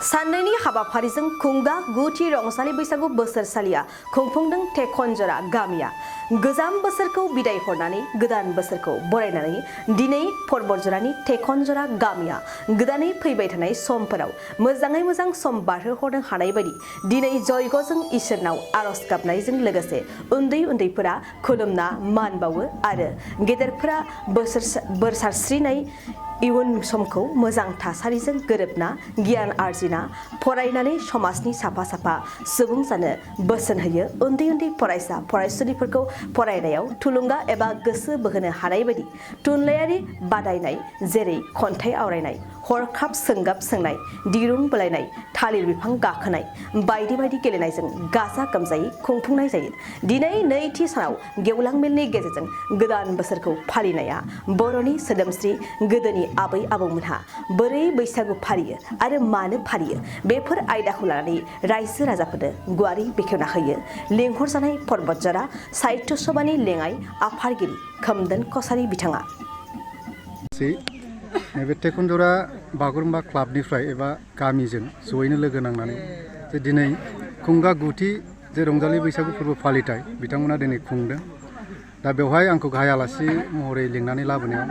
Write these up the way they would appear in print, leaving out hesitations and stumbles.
साननैनि हाबाफारिजों खुंगा गुथि रंजालि बैसागु बोसोरसालिया खुंफुंदों कनझरा गामिया गोजाम बोसोरखौ बिदाय हरनानै गोदान बोसोरखौ बरायनानै दिनै परबतजरानि कनझरा गामिया गोदानै फैबाय थानाय समफोराव मोजाङै मोजां सम बारहोहरनो हानाय बायदि दिनै जयग'जों इसोरनाव आरज गाबनायजों लोगोसे उन्दै उन्दैफोरा खुलुमना मान बावो आरो गेदेरफोरा बोर सारस्रिनाय इयुन समखौ मोजां थासारिजों गोरोबना गियान आरजिना फरायनानै समाजनि साफा साफा सुबुं जानो बोसोन होयो उन्दै उन्दै फरायसा फरायसुलिफोरखौ फरायनायाव थुलुंगा एबा गोसो बोहोनो हानाय बायदि थुनलाइयारि बादायनाय जेरै खन्थाइ आवरायनाय हरखाब सोंगाब सोंनाय दिरुं बोलायनाय थालिर बिफां गाखोनाय बायदि बायदि गेलेनायजों गाजा गोमजायै खुंफुंनाय जायो। दिनै नैथि सानाव गेवलां मेलनि गेजेरजों गोदान बोसोरखौ फालिनाया बर'नि सोदोमस्रि गोदोनि आबै आबौमोनहा बोरै बैसागु फालियो आरो मानो फालियो बेफोर आयदाखौ लानानै रायजो राजाफोरनो गुवारै बेखेवना होयो लेंहरजानाय परबतजरा साहित्य सभानि लेङाइ आफादगिरि खोमदोन कसारी बिथाङा। नैबे कनझरा बागुरुम्बा क्लाबनिफ्राय एबा गामिजों जयैनो लोगो नांनानै जे दिनै खुंगा गुथि जे रंजालि बैसागु फोरबो फालिथाय बिथांमोना दिनै खुंदों। दा बेवहाय आंखौ गाहाय आलासि महरै लिंनानै लाबोनायाव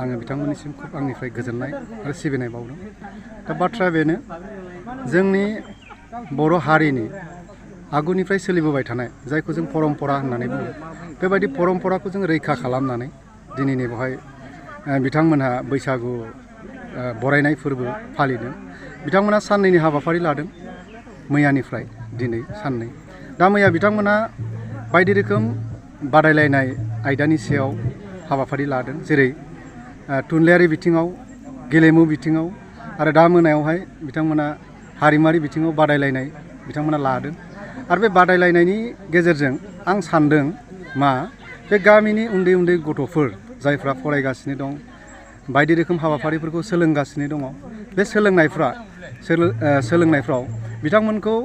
आङो बिथांमोननिसिम खुब आंनिफ्राय गोजोननाय आरो सिबिनाय बावदों। दा बाथ्राया बेनो जोंनि बर' हारिनि आगुनिफ्राय सोलिबोबाय थानाय जायखौ जों परम्परा होननानै बुङो बेबायदि परम्पराखौ जों रैखा खालामनानै दिनैनि बेवहाय बिथांमोनहा बैसागु बरायनाय फोरबो फालिदों। बिथांमोना साननैनि हाबाफारि लादों मैयानिफ्राय दिनै साननै। दा मैया बिथांमोना बायदि रोखोम बादायलायनाय आयदानि सायाव हाबाफारि लादों जेरै थुनलाइयारि बिथिङाव गेलेमु बिथिङाव आरो दा मोनायावहाय बिथांमोना हारिमुआरि बिथिङाव बादायलायनाय बिथांमोना लादों। आरो बे बादायलायनायनि गेजेरजों आं सानदों मा बे गामिनि उन्दै उन्दै गथ'फोर जायफ्रा फरायगासिनो दं बायदि रोखोम हाबाफारिफोरखौ सोलोंगासिनो दङ बे सोलोंनायफ्राव बिथांमोनखौ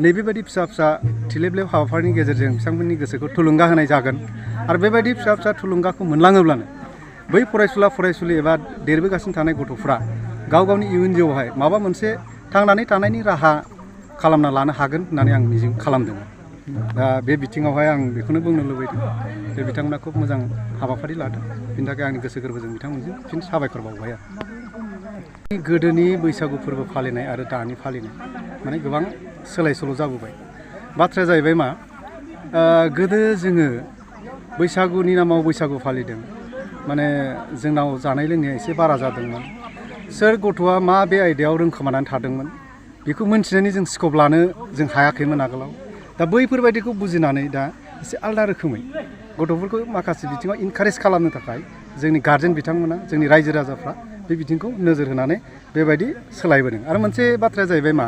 नैबेबायदि फिसा फिसा थिलेबलेब हाबाफारिनि गेजेरजों बिथांमोननि गोसोखौ थुलुंगा होनाय जागोन। आरो बेबायदि फिसा फिसा थुलुंगाखौ मोनलाङोब्लानो बै फरायसुला एबा देरबोगासिनो थानाय गथ'फ्रा गाव गावनि इयुन जिउआवहाय माबा मोनसे थांनानै थानायनि राहा खालामना लानो हागोन होननानै आं मिजिं खालामदों। दा बे बिथिङावहाय आं बेखौनो बुंनो लुबैदों जे बिथांमोना खुब मोजां हाबाफारि लादों बिनि थाखाय आंनि गोसो गोरबोजों बिथांमोनजों फिन साबायखर बावबाय आरो। गोदोनि बैसागु फोरबो फालिनाय आरो दानि फालिनाय माने गोबां सोलाय सोल' जाबोबाय। बाथ्राया जाहैबाय मा गोदो जोङो बैसागुनि नामाव बैसागु फालिदों माने जोंनाव जानाय लोंनाया एसे बारा जादोंमोन। सोर गथ'आ मा बे आयदायाव रोंखोमानानै थादोंमोन बेखौ मोनथिनानै जों स्कप लानो जों हायाखैमोन आगोलाव। दा बैफोरबायदिखौ बुजिनानै दा एसे आलदा रोखोमै गथ'फोरखौ माखासे बिथिङाव इनकारेज खालामनो थाखाय जोंनि गार्जेन बिथांमोना जोंनि रायजो राजाफ्रा बे बिथिंखौ नोजोर होनानै बेबायदि सोलायबोदों। आरो मोनसे बाथ्राया जाहैबाय मा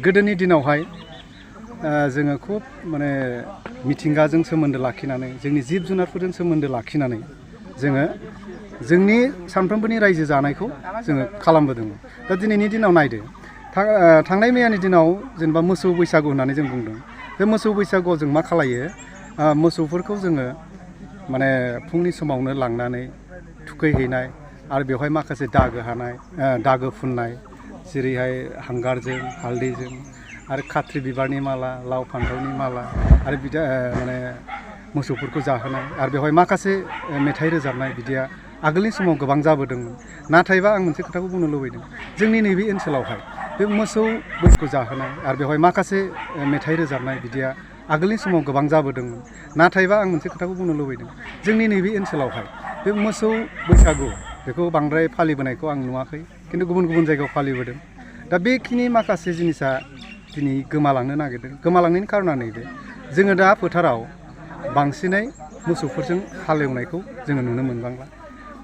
गोदोनि दिनावहाय जोङो खुब माने मिथिंगाजों सोमोन्दो लाखिनानै जोंनि जिब जुनारफोरजों सोमोन्दो लाखिनानै जोङो जोंनि सानफ्रोमबोनि रायजो जानायखौ जोङो खालामबोदोंमोन। दा दिनैनि दिनाव नायदो थांनाय मैयानि दिनाव जेनेबा मोसौ बैसागु होननानै जों बुंदों। बे मोसौ बैसागुआव जों मा खालायो मोसौफोरखौ जोङो माने फुंनि समावनो लांनानै थुखैहैनाय आरो बेवहाय माखासे दागो फुननाय जेरैहाय हांगारजों हालदैजों आरो खाथ्रि बिबारनि माला लाव फान्थावनि माला आरो बिदि माने मोसौफोरखौ जाहोनाय आरो बेवहाय माखासे मेथाइ रोजाबनाय बिदिया आगोलनि समाव गोबां जाबोदोंमोन। नाथायबा आं मोनसे खोथाखौ बुंनो लुबैदों जोंनि नैबे ओनसोलावहाय बे मोसौ बैसागु जाहोनाय आरो बेवहाय माखासे मेथाइ रोजाबनाय बिदिया आगोलनि समाव गोबां जाबोदोंमोन। नाथायबा आं मोनसे खोथाखौ बुंनो लुबैदों जोंनि नैबे ओनसोलावहाय बे मोसौ बैसागु बेखौ बांद्राय फालिबोनायखौ आं नुवाखै खिन्थु गुबुन गुबुन जायगायाव फालिबोदों। दा बेखिनि माखासे जिनिसा दिनै गोमालांनो नागिरदों। गोमालांनायनि कारना नैबे जोङो दा फोथाराव बांसिनै मोसौफोरजों हालेवनायखौ जोङो नुनो मोनबांला।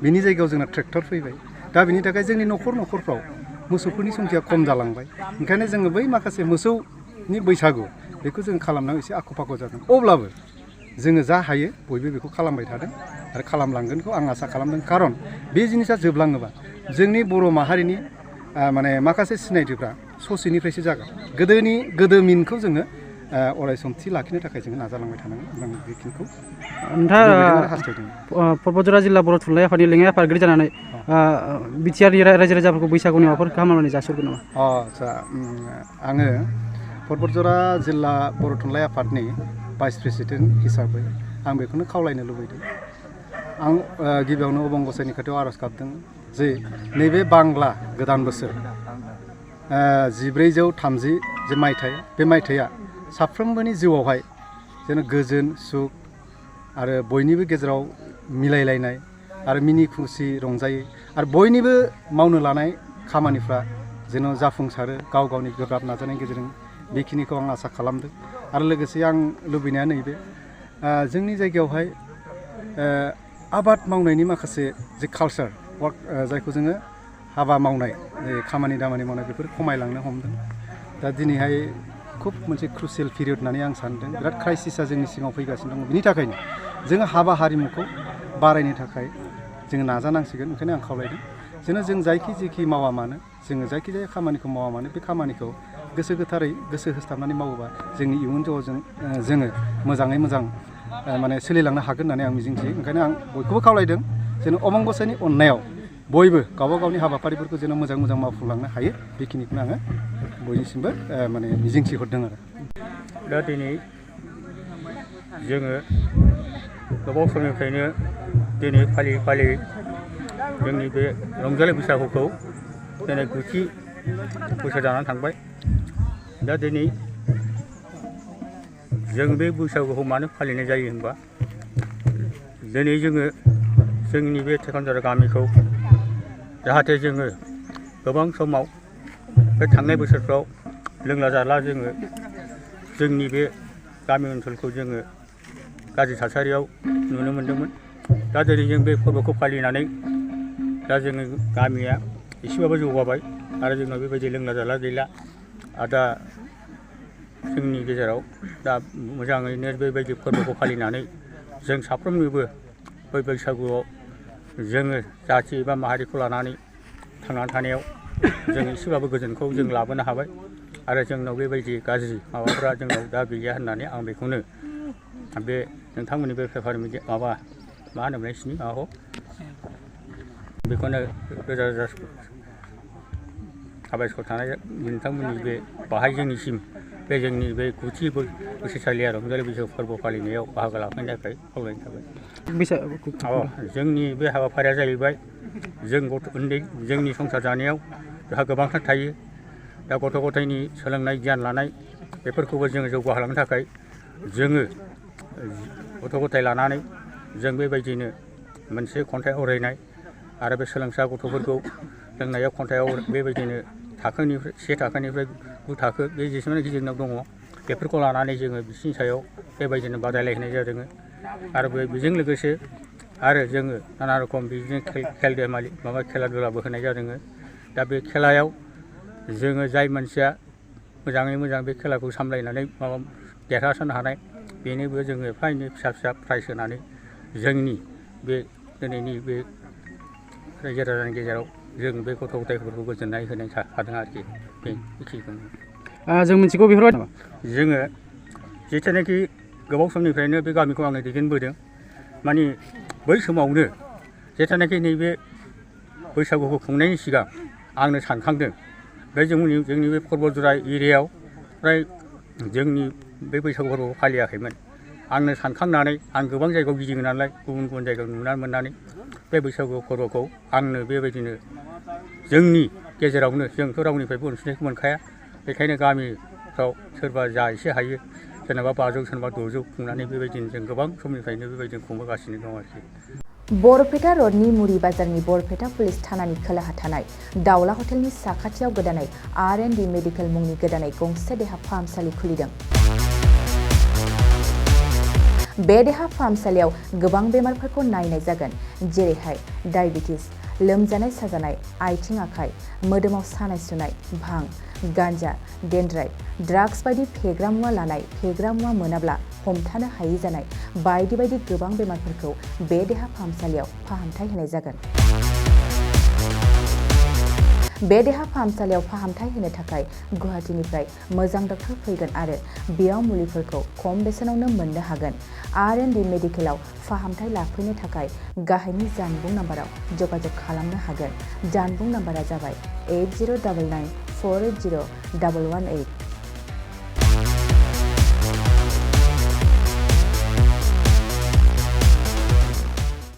बिनि जायगायाव जोंना ट्रेक्टर फैबाय। दा बिनि थाखाय जोंनि न'खरफ्राव मोसौफोरनि संख्या खम जालांबाय। ओंखायनो जोङो बै माखासे मोसौनि बैसागु बेखौ जों खालामनायाव एसे आख' फाख' जादों। अब्लाबो जोङो जा हायो बयबो बेखौ खालामबाय थादों आरो खालामलांगोनखौ आं आसा खालामदों। खारन बे जिनिसा जोबलाङोबा जोंनि बर' माहारिनि माने माखासे सिनायथिफ्रा ससेनिफ्रायसो जागोन। गोदोमिनखौ जोङो अरायसम थि लाखिनो थाखाय जोङो नाजालांबाय थानांगोन। आं बेखिनिखौ नोंथाङा परबतजरा जिल्ला बर' थुनलाइ आफादनि लेङाइ आफादगिरि जानानै बिटिआरनि रायजो राजाफोरखौ बैसागुनि माबाफोर खालामनानै जासिहरगोन नामा? आदसा आङो परबतजरा जिल्ला बर' थुनलाइ आफादनि भाइस प्रेसिडेन्ट हिसाबै आं बेखौनो खावलायनो लुबैदों। आं गिबियावनो अबं गसाइनि खाथियाव आर'ज गाबदों जे नैबे बांला गोदान बोसोर 1430 जे मायथाइ बे मायथाइया साफ्रोमबोनि जिउआवहाय जेन गोजोन सुख आरो बयनिबो गेजेराव मिलायलायनाय आरो मिनि खुसि रंजायै आरो बयनिबो मावनो लानाय खामानिफ्रा जेन जाफुंसारो गाव गावनि गोब्राब नाजानायनि गेजेरजों बेखिनिखौ आं आसा खालामदों। आरो लोगोसे आं लुबैनाया नैबे जोंनि जायगायावहाय आबाद मावनायनि माखासे जे कालचार वार्क जायखौ जोङो हाबा मावनाय खामानि दामानि मावनाय बेफोर खमायलांनो हमदों। दा दिनैहाय खुब मोनसे क्रुसियेल पिरियड होननानै आं सानदों। बिराद क्राइसिसआ जोंनि सिगाङाव फैगासिनो दङ। बिनि थाखायनो जोङो हाबा हारिमुखौ बारायनो थाखाय जोङो नाजानांसिगोन। ओंखायनो आं खावलायदों जेन जों जेखि मावा मानो जोङो जायखिजाया खामानिखौ मावा मानो बे खामानिखौ गोसो गोथारै गोसो होस्थाबनानै मावोबा जोंनि इयुन जिउआव जोङो मोजाङै मोजां माने सोलिलांनो हागोन होननानै आं मिजिंथियो। ओंखायनो आं बयखौबो खावलायदों जेन अबं गसाइनि अननायाव बयबो गावबा गावनि हाबाफारिफोरखौ जेन मोजां मोजां मावफुंलांनो हायो बेखिनिखौनो आङो बयनिसिमबो माने मिजिंथिहरदों आरो। दा दिनै जोङो गोबाव समनिफ्रायनो दिनै फालियै फालियै जोंनि बे रंजालि बैसागुखौ दिनै 9थि बोसोर जानानै थांबाय। दा दिनै जों बे बैसागुखौ मानो फालिनाय जायो होनबा दिनै जोङो जोंनि बे कनझर गामिखौ जाहाथे जोङो गोबां समाव बे थांनाय बोसोरफ्राव लोंला जाला जोङो जोंनि बे गामि ओनसोलखौ जोङो गाज्रि थासारियाव नुनो मोन्दोंमोन। दा दिनै जों बे फोरबोखौ फालिनानै दा जोङो गामिया एसेबाबो जौगाबाय आरो जोंनाव बेबायदि लोंला जाला गैला। आरो दा जोंनि गेजेराव दा मोजाङैनो बेबायदि फोरबोखौ फालिनानै जों साफ्रोमनिबो बै बैसागुआव जोङो जाथि एबा माहारिखौ लानानै थांनानै थानायाव जों एसेबाबो गोजोनखौ जों लाबोनो हाबाय। आरो जोंनाव बेबायदि गाज्रि माबाफ्रा जोंनाव दा गैया होननानै आं बेखौनो बे नोंथांमोननि बे पेपार मिडिया मा होनोमोनलाय सिनि माबाखौ बेखौनो रोजा रोजा साबायखर थानाय नोंथांमोननि बे बाहाय जोंनिसिम बे जोंनि बे 9थि बोसोरसालिया रंजालि बैसागु फोरबो फालिनायाव बाहागो लाफैनो थाखाय खावलायनाय थाबाय। जोंनि बे हाबाफारिया जाहैबाय जों उन्दै जोंनि संसार जानायाव जोंहा गोबांथार थायो। दा गथ' गथायनि सोलोंनाय गियान लानाय बेफोरखौबो जोङो जौगाहोलांनो थाखाय जोङो गथ' गथाय लानानै जों बेबायदिनो मोनसे खन्थाइ आवरायनाय आरो बे सोलोंसा गथ'फोरखौ लोंनायाव खन्थाइआव बेबायदिनो थाखोनिफ्राय 1 थाखोनिफ्राय 9 थाखो बे जेसेबांनाखि जोंनाव दङ बेफोरखौ लानानै जोङो बिसिनि सायाव बेबायदिनो बादायलायहोनाय जादों। आरो बेजों लोगोसे आरो जोङो नाना रखम बिदिनो खेल देमालि खेला दुलाबो होनाय जादों। दा बे खेलायाव जोङो जाय मानसिया मोजाङै मोजां बे खेलाखौ सामलायनानै देरहासारनो हानाय बेनोबो जोङो एफा एनै फिसा प्राइज होनानै जोंनि बे दिनैनि बे रायजो राजानि गेजेराव जों बे गथ' गथायफोरखौ गोजोननाय होनो हादों आरोखि बेखिनिखौनो जों मिथिगौ बेफोरबायदि जोङो जिथुनाखि गोबाव समनिफ्रायनो बे गामिखौ आङो दैदेनबोदों। माने बै समावनो जिथुनाखि नैबे बैसागुखौ खुंनायनि सिगां आंनो सानखांदों बे जोंनि बे परबतजरा एरियायाव फ्राय जोंनि बे बैसागु फोरबोखौ फालियाखैमोन। आंनो सानखांनानै आं गोबां जायगायाव गिदिङो नालाय गुबुन गुबुन जायगायाव नुनानै मोननानै बे बैसागु फोरबोखौ आंनो बेबायदिनो जोंनि गेजेरावनो जोंथ' रावनिफ्रायबो अनसुंथाइखौ मोनखाया। बेखायनो गामिफ्राव सोरबा जा एसे हायो सोरनाबा 500 सोरनाबा 600 खुंनानै बेबायदिनो जों गोबां समनिफ्रायनो बेबायदिनो खुंबोगासिनो दं आरोखि। बरपेटा रडनि मुरि बाजारनि बरपेटा पुलिस थानानि खोलाहा थानाय दावला हटेलनि साखाथियाव गोदानै R&D मेडिकेल मुंनि गोदानै गंसे देहा फाहामसालि खुलिदों। बे देहा फाहामसालियाव गोबां बेमारफोरखौ नायनाय जागोन, जेरैहाय डायबिटिस, लोमजानाय साजानाय, आथिं आखाइ, मोदोमाव सानाय सुनाय, भां, गान्जा, डेन्ड्राइट, ड्राग्स बायदि फेग्रा मुवा लानाय, फेग्रा मुवा मोनाब्ला हमथानो हायै जानाय बायदि बायदि गोबां बेमारफोरखौ बे देहा फाहामसालियाव फाहामथाय होनाय जागोन। बे देहा फाहामसालियाव फाहामथाय होनो थाखाय गुवाहाटीनिफ्राय मोजां डक्टर फैगोन आरो बेयाव मुलिफोरखौ खम बेसेनावनो मोननो हागोन। R&D मेडिकेलाव फाहामथाय लाफैनो थाखाय गाहायनि जानबुं नाम्बाराव जगाजग खालामनो हागोन। जानबुं नाम्बारा जाबाय 8099 480 118।